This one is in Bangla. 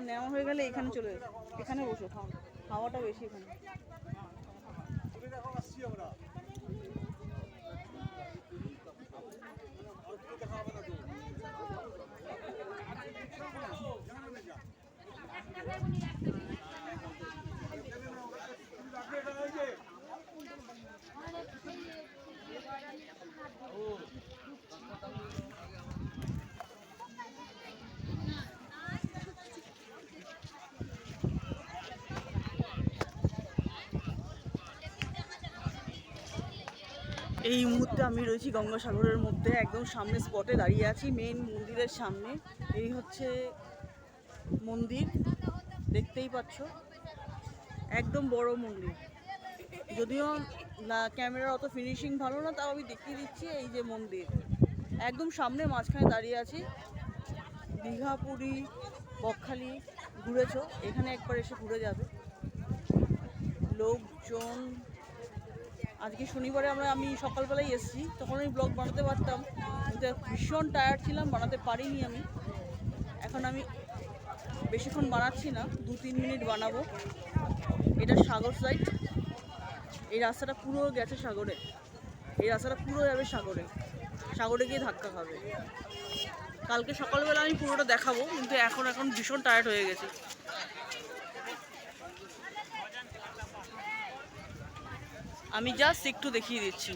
আমার নেওয়া হয়ে গেলে এখানে চলে এসো, এখানে বসো, হাওয়াটা বেশি এখানে। এই মুহূর্তে আমি রয়েছি গঙ্গাসাগরের মধ্যে, একদম সামনে স্পটে দাঁড়িয়ে আছি, মেন মন্দিরের সামনে। এই হচ্ছে মন্দির, দেখতেই পাচ্ছ, একদম বড় মন্দির। যদিও না ক্যামেরার অত ফিনিশিং ভালো না, তাও আমি দেখিয়ে দিচ্ছি। এই যে মন্দির একদম সামনে, মাঝখানে দাঁড়িয়ে আছি। দীঘা, পুরী, বকখালি ঘুরেছ, এখানে একবার এসে ঘুরে যাবে। লোকজন, আজকে শনিবারে আমি সকালবেলায় এসেছি, তখন আমি ব্লগ বানাতে পারতাম, কিন্তু ভীষণ টায়ার্ড ছিলাম, বানাতে পারিনি আমি। এখন আমি বেশিক্ষণ বানাচ্ছি না, 2-3 মিনিট বানাবো। এটা সাগর সাইড, এই রাস্তাটা পুরো গেছে সাগরে, এই রাস্তাটা পুরো যাবে সাগরে, সাগরে গিয়ে ধাক্কা খাবে। কালকে সকালবেলা আমি পুরোটা দেখাবো, কিন্তু এখন ভীষণ টায়ার্ড হয়ে গেছি। আমি জাস্ট একটু দেখিয়ে দিচ্ছি।